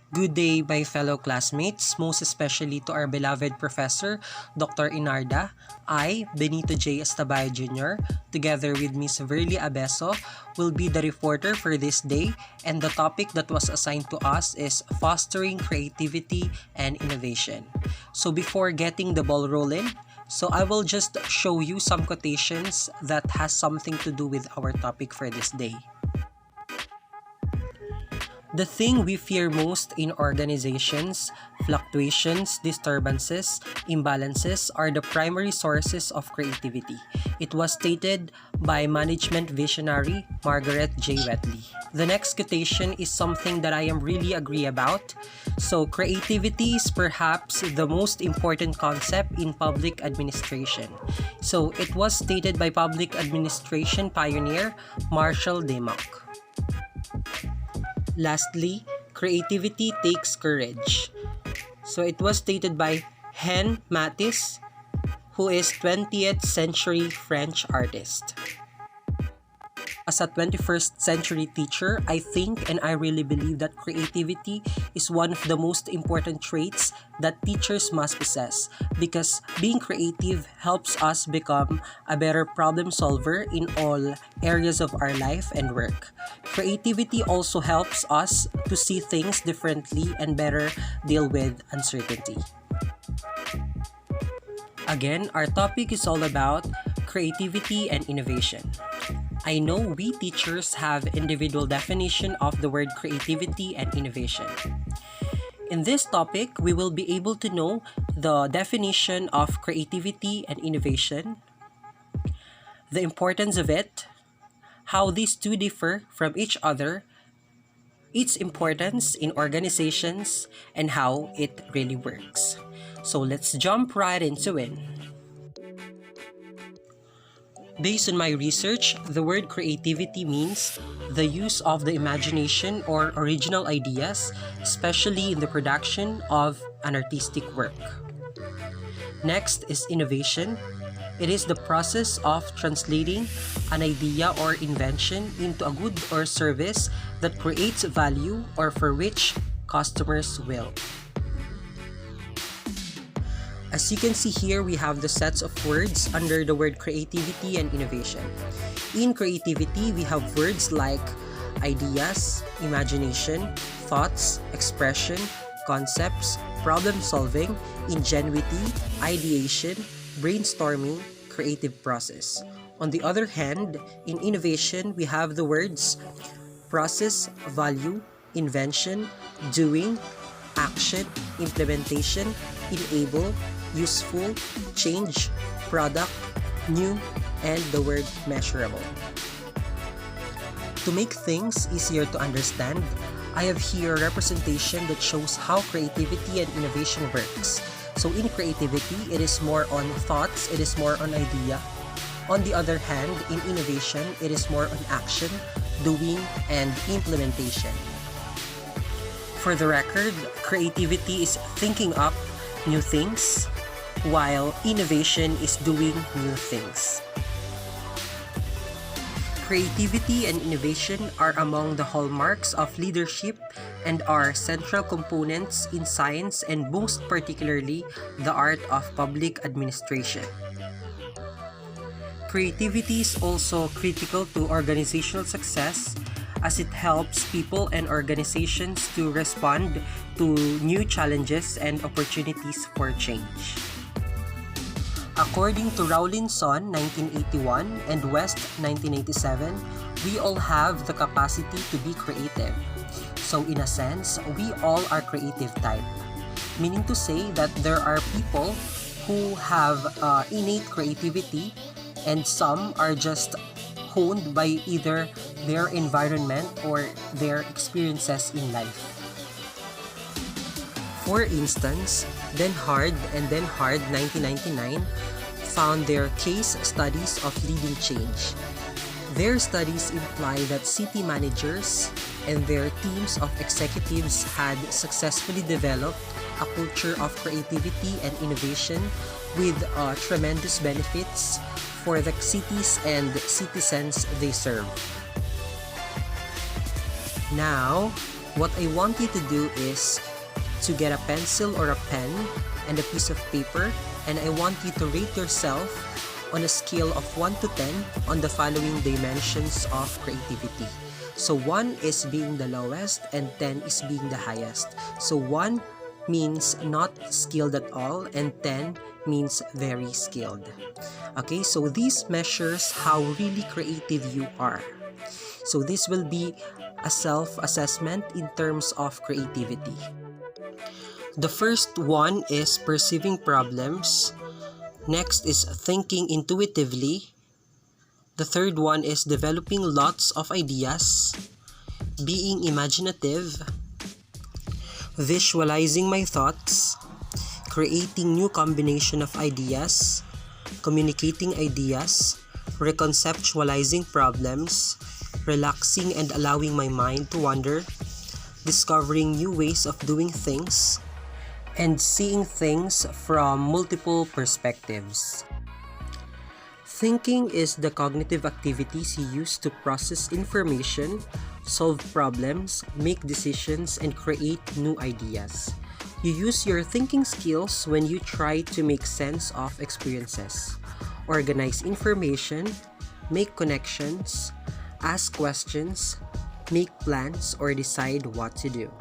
Good day, my fellow classmates, most especially to our beloved professor, Dr. Inarda. I, Benito J. Estabaya Jr., together with Ms. Verly Abeso, will be the reporter for this day, and the topic that was assigned to us is fostering creativity and innovation. So before getting the ball rolling, I will just show you some quotations that has something to do with our topic for this day. The thing we fear most in organizations, fluctuations, disturbances, imbalances are the primary sources of creativity. It was stated by management visionary Margaret J. Wetley. The next quotation is something that I am really agree about. So, creativity is perhaps the most important concept in public administration. So, it was stated by public administration pioneer Marshall Demock. Lastly, creativity takes courage. So it was stated by Hen Matisse, who is 20th century French artist. As a 21st century teacher, I think and I really believe that creativity is one of the most important traits that teachers must possess, because being creative helps us become a better problem solver in all areas of our life and work. Creativity also helps us to see things differently and better deal with uncertainty. Again, our topic is all about creativity and innovation. I know we teachers have individual definition of the word creativity and innovation. In this topic, we will be able to know the definition of creativity and innovation, the importance of it, how these two differ from each other, its importance in organizations, and how it really works. So let's jump right into it. Based on my research, the word creativity means the use of the imagination or original ideas, especially in the production of an artistic work. Next is innovation. It is the process of translating an idea or invention into a good or service that creates value or for which customers will. As you can see here, we have the sets of words under the word creativity and innovation. In creativity, we have words like ideas, imagination, thoughts, expression, concepts, problem solving, ingenuity, ideation, brainstorming, creative process. On the other hand, in innovation, we have the words process, value, invention, doing, action, implementation, enable, useful, change, product, new, and the word measurable. To make things easier to understand, I have here a representation that shows how creativity and innovation works. So in creativity, it is more on thoughts, it is more on idea. On the other hand, in innovation, it is more on action, doing, and implementation. For the record, creativity is thinking up new things, while innovation is doing new things. Creativity and innovation are among the hallmarks of leadership and are central components in science and most particularly the art of public administration. Creativity is also critical to organizational success as it helps people and organizations to respond to new challenges and opportunities for change. According to Rawlinson 1981 and West 1987, we all have the capacity to be creative. So in a sense, we all are creative type. Meaning to say that there are people who have innate creativity and some are just honed by either their environment or their experiences in life. For instance, Then Hard and Then Hard 1999 found their case studies of leading change. Their studies imply that city managers and their teams of executives had successfully developed a culture of creativity and innovation with tremendous benefits for the cities and citizens they serve. Now, What I want you to do is to get a pencil or a pen and a piece of paper, and I want you to rate yourself on a scale of 1 to 10 on the following dimensions of creativity. So 1 is being the lowest and 10 is being the highest. So 1 means not skilled at all and 10 means very skilled. Okay, so this measures how really creative you are. So this will be a self-assessment in terms of creativity. The first one is perceiving problems. Next is thinking intuitively. The third one is developing lots of ideas, being imaginative, visualizing my thoughts, creating new combination of ideas, communicating ideas, reconceptualizing problems, relaxing and allowing my mind to wander, discovering new ways of doing things, and seeing things from multiple perspectives. Thinking is the cognitive activities you use to process information, solve problems, make decisions, and create new ideas. You use your thinking skills when you try to make sense of experiences, organize information, make connections, ask questions, make plans, or decide what to do.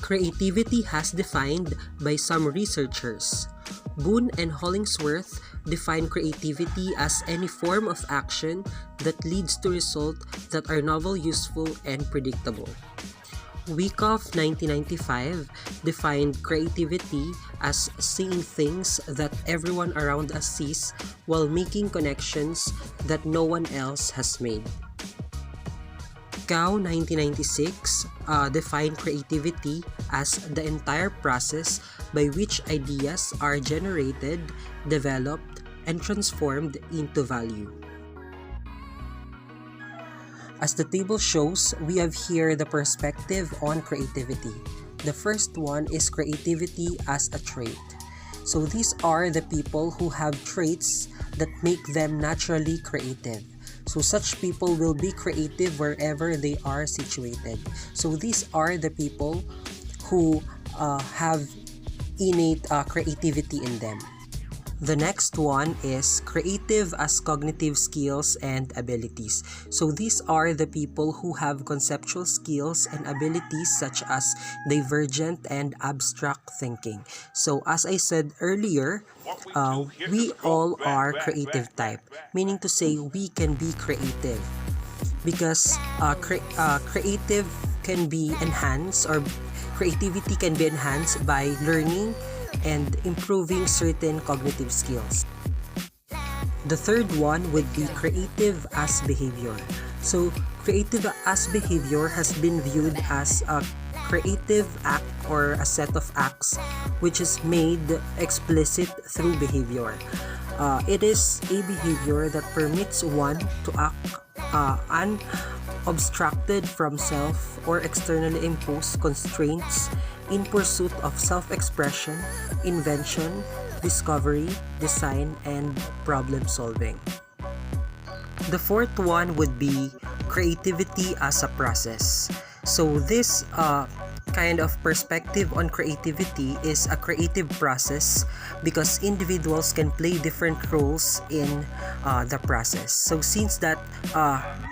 Creativity has defined by some researchers. Boone and Hollingsworth define creativity as any form of action that leads to results that are novel, useful, and predictable. Wyckoff 1995 defined creativity as seeing things that everyone around us sees while making connections that no one else has made. Cao 1996 defined creativity as the entire process by which ideas are generated, developed, and transformed into value. As the table shows, we have here the perspective on creativity. The first one is creativity as a trait. So these are the people who have traits that make them naturally creative. So such people will be creative wherever they are situated. So these are the people who have innate creativity in them. The next one is creative as cognitive skills and abilities. So these are the people who have conceptual skills and abilities such as divergent and abstract thinking. So as I said earlier, we all are creative type, meaning to say we can be creative because creative can be enhanced, or creativity can be enhanced by learning and improving certain cognitive skills. The third one would be creative as behavior. So creative as behavior has been viewed as a creative act or a set of acts which is made explicit through behavior. It is a behavior that permits one to act unobstructed from self or externally imposed constraints in pursuit of self-expression, invention, discovery, design, and problem solving. The fourth one would be creativity as a process. So this kind of perspective on creativity is a creative process because individuals can play different roles in the process. So since that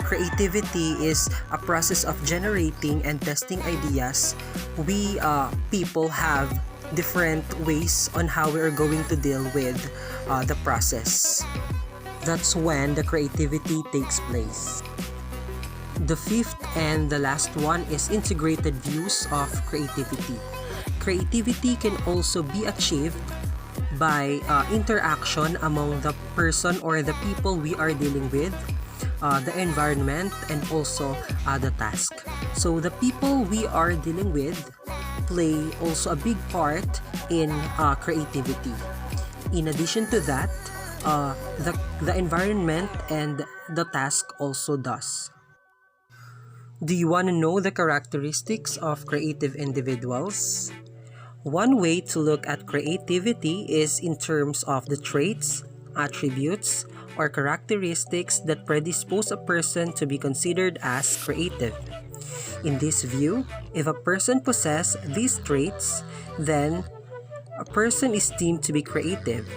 creativity is a process of generating and testing ideas, we people have different ways on how we are going to deal with the process. That's when the creativity takes place. The fifth and the last one is integrated views of creativity. Creativity can also be achieved by interaction among the person or the people we are dealing with, the environment, and also the task. So the people we are dealing with play also a big part in creativity. In addition to that, the environment and the task also does. Do you want to know the characteristics of creative individuals? One way to look at creativity is in terms of the traits, attributes, or characteristics that predispose a person to be considered as creative. In this view, if a person possesses these traits, then a person is deemed to be creative.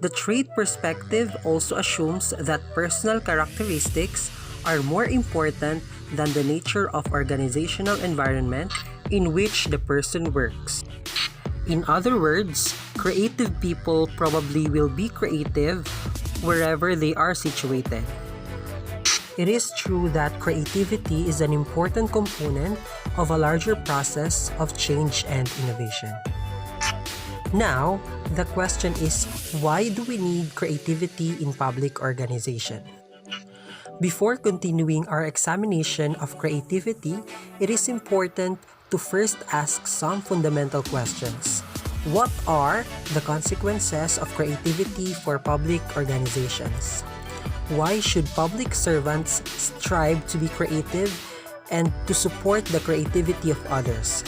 The trait perspective also assumes that personal characteristics are more important than the nature of organizational environment in which the person works. In other words, creative people probably will be creative wherever they are situated. It is true that creativity is an important component of a larger process of change and innovation. Now, the question is, why do we need creativity in public organization? Before continuing our examination of creativity, it is important to first ask some fundamental questions. What are the consequences of creativity for public organizations? Why should public servants strive to be creative and to support the creativity of others?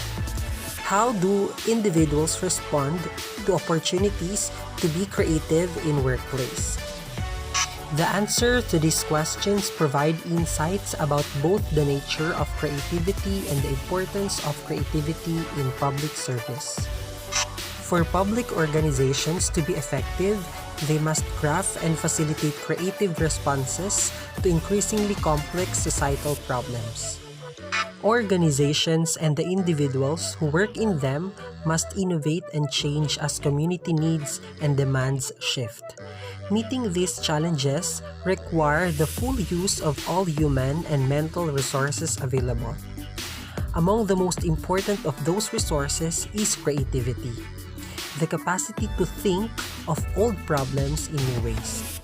How do individuals respond to opportunities to be creative in workplace? The answer to these questions provide insights about both the nature of creativity and the importance of creativity in public service. For public organizations to be effective, they must craft and facilitate creative responses to increasingly complex societal problems. Organizations and the individuals who work in them must innovate and change as community needs and demands shift. Meeting these challenges require the full use of all human and mental resources available. Among the most important of those resources is creativity, the capacity to think of old problems in new ways,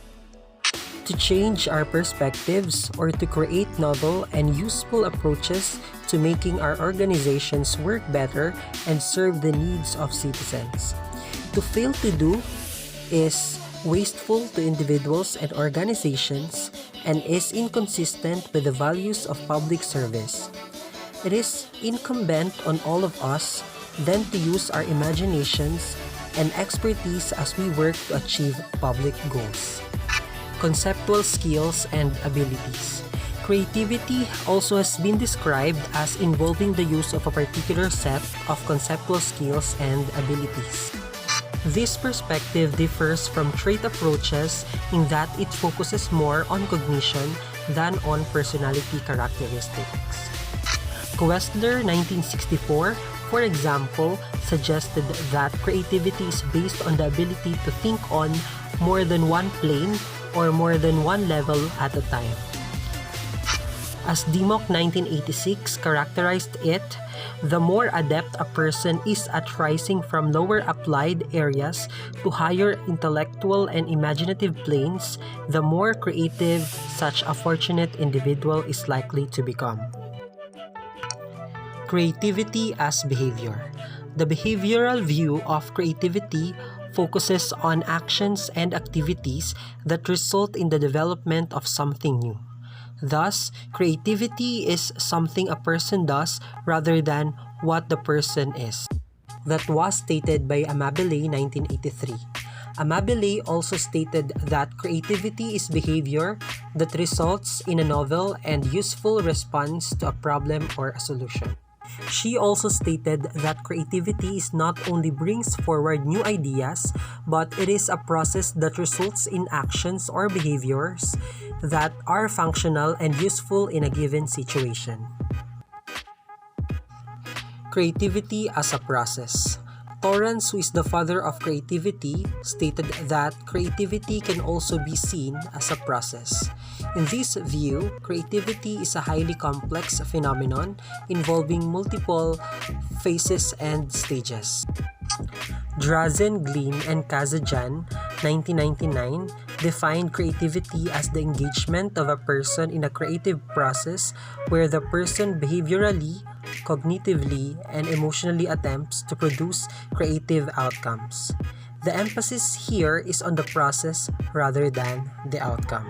to change our perspectives, or to create novel and useful approaches to making our organizations work better and serve the needs of citizens. To fail to do is wasteful to individuals and organizations and is inconsistent with the values of public service. It is incumbent on all of us then to use our imaginations and expertise as we work to achieve public goals. Conceptual skills and abilities. Creativity also has been described as involving the use of a particular set of conceptual skills and abilities. This perspective differs from trait approaches in that it focuses more on cognition than on personality characteristics. Koestler, 1964, for example, suggested that creativity is based on the ability to think on more than one plane or more than one level at a time. As Dimock, 1986, characterized it, the more adept a person is at rising from lower applied areas to higher intellectual and imaginative planes, the more creative such a fortunate individual is likely to become. Creativity as behavior. The behavioral view of creativity focuses on actions and activities that result in the development of something new. Thus, creativity is something a person does rather than what the person is. That was stated by Amabile, 1983. Amabile also stated that creativity is behavior that results in a novel and useful response to a problem or a solution. She also stated that creativity is not only brings forward new ideas, but it is a process that results in actions or behaviors that are functional and useful in a given situation. Creativity as a process. Torrance, who is the father of creativity, stated that creativity can also be seen as a process. In this view, creativity is a highly complex phenomenon involving multiple phases and stages. Drazen, Glynn, and Kazajan, 1999, defined creativity as the engagement of a person in a creative process where the person behaviorally, cognitively, and emotionally attempts to produce creative outcomes. The emphasis here is on the process rather than the outcome.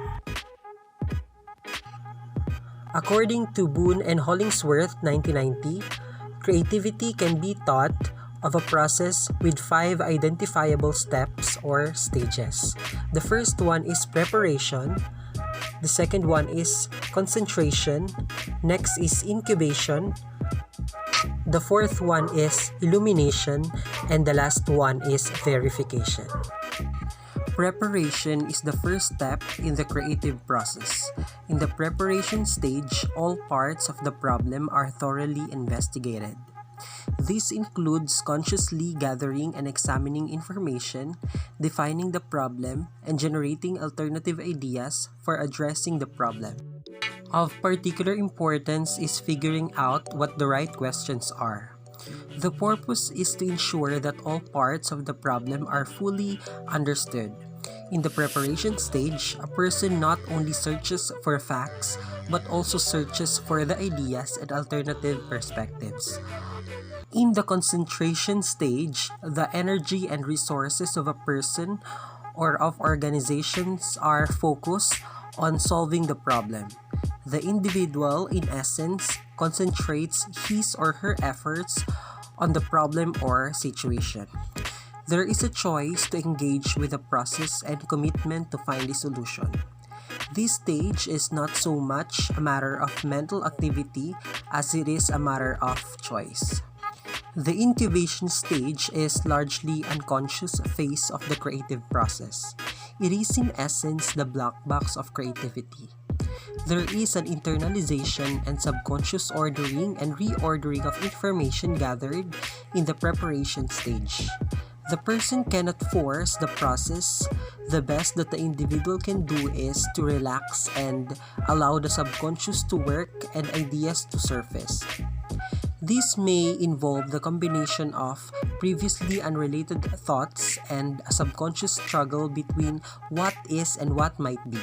According to Boone and Hollingsworth, 1990, creativity can be thought of a process with 5 identifiable steps or stages. The first one is preparation. The second one is concentration. Next is incubation. The fourth one is illumination. And the last one is verification. Preparation is the first step in the creative process. In the preparation stage, all parts of the problem are thoroughly investigated. This includes consciously gathering and examining information, defining the problem, and generating alternative ideas for addressing the problem. Of particular importance is figuring out what the right questions are. The purpose is to ensure that all parts of the problem are fully understood. In the preparation stage, a person not only searches for facts but also searches for the ideas and alternative perspectives. In the concentration stage, the energy and resources of a person or of organizations are focused on solving the problem. The individual, in essence, concentrates his or her efforts on the problem or situation. There is a choice to engage with the process and commitment to find a solution. This stage is not so much a matter of mental activity as it is a matter of choice. The incubation stage is largely unconscious phase of the creative process. It is in essence the black box of creativity. There is an internalization and subconscious ordering and reordering of information gathered in the preparation stage. The person cannot force the process. The best that the individual can do is to relax and allow the subconscious to work and ideas to surface. This may involve the combination of previously unrelated thoughts and a subconscious struggle between what is and what might be.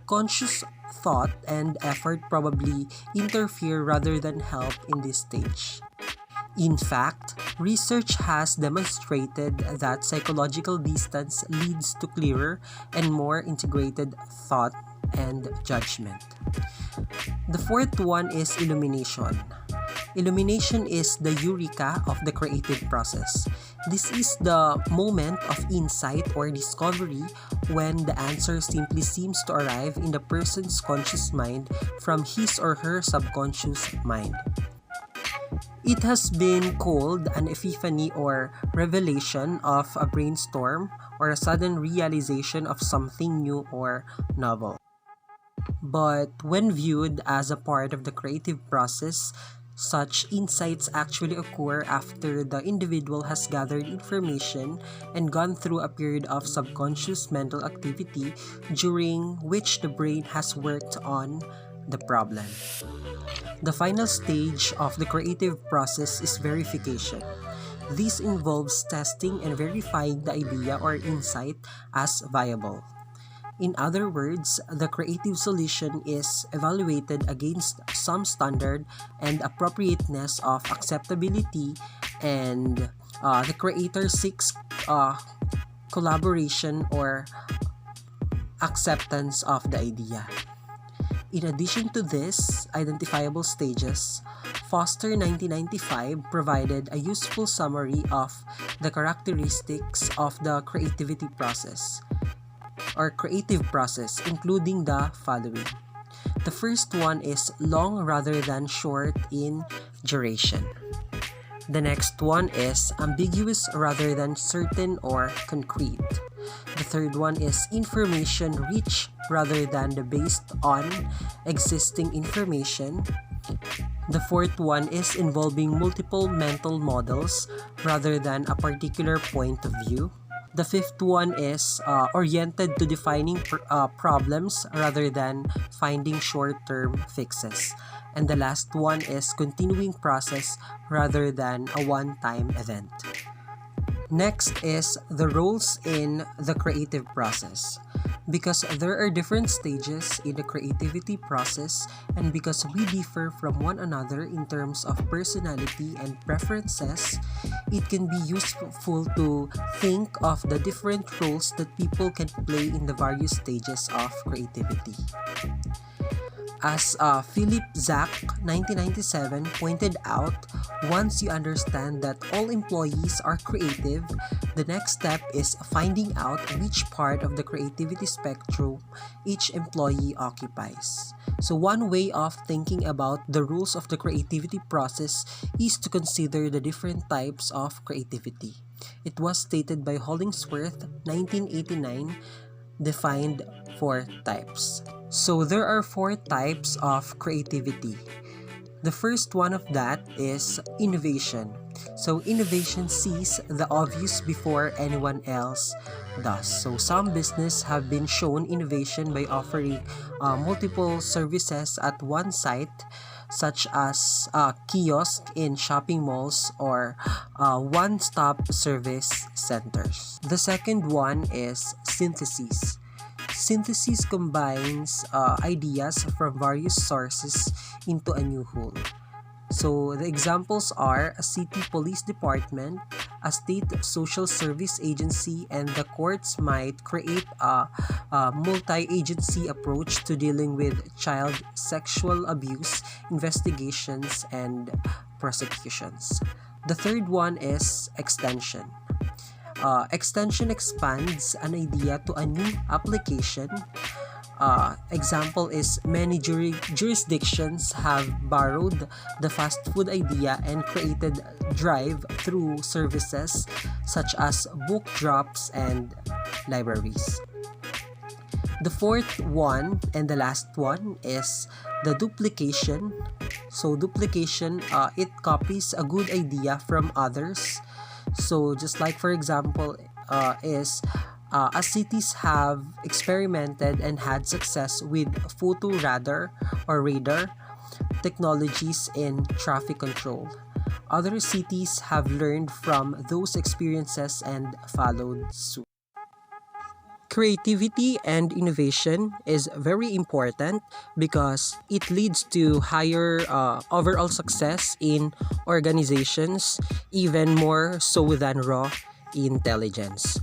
Conscious thought and effort probably interfere rather than help in this stage. In fact, research has demonstrated that psychological distance leads to clearer and more integrated thought and judgment. The fourth one is illumination. Illumination is the eureka of the creative process. This is the moment of insight or discovery when the answer simply seems to arrive in the person's conscious mind from his or her subconscious mind. It has been called an epiphany or revelation of a brainstorm or a sudden realization of something new or novel. But when viewed as a part of the creative process, such insights actually occur after the individual has gathered information and gone through a period of subconscious mental activity during which the brain has worked on the problem. The final stage of the creative process is verification. This involves testing and verifying the idea or insight as viable. In other words, the creative solution is evaluated against some standard and appropriateness of acceptability, and the creator seeks collaboration or acceptance of the idea. In addition to this identifiable stages, Foster 1995 provided a useful summary of the characteristics of the creative process, including the following. The first one is long rather than short in duration. The next one is ambiguous rather than certain or concrete. The third one is information rich rather than based on existing information. The fourth one is involving multiple mental models rather than a particular point of view. The fifth one is oriented to defining problems rather than finding short-term fixes. And the last one is continuing process rather than a one-time event. Next is the roles in the creative process. Because there are different stages in the creativity process, and because we differ from one another in terms of personality and preferences, it can be useful to think of the different roles that people can play in the various stages of creativity. As Philip Zach 1997 pointed out, once you understand that all employees are creative, the next step is finding out which part of the creativity spectrum each employee occupies. So one way of thinking about the rules of the creativity process is to consider the different types of creativity. It was stated by Hollingsworth 1989, defined four types. So there are four types of creativity. The first one of that is innovation. So innovation sees the obvious before anyone else does. So some business have been shown innovation by offering multiple services at one site, such as kiosk in shopping malls or one-stop service centers. The second one is synthesis. Synthesis combines ideas from various sources into a new whole. So the examples are a city police department, a state social service agency, and the courts might create a multi-agency approach to dealing with child sexual abuse investigations and prosecutions. The third one is extension. Extension expands an idea to a new application. Example is many jurisdictions have borrowed the fast food idea and created drive-through services such as book drops and libraries. The fourth one and the last one is the duplication. So duplication, it copies a good idea from others. So just like for example as cities have experimented and had success with photo radar or radar technologies in traffic control. Other cities have learned from those experiences and followed suit. Creativity and innovation is very important because it leads to higher overall success in organizations, even more so than raw intelligence.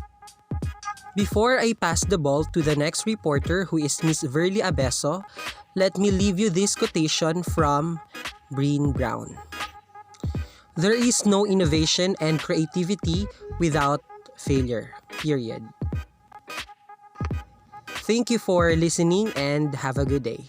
Before I pass the ball to the next reporter, who is Miss Verly Abeso, let me leave you this quotation from Brené Brown. There is no innovation and creativity without failure, period. Thank you for listening and have a good day.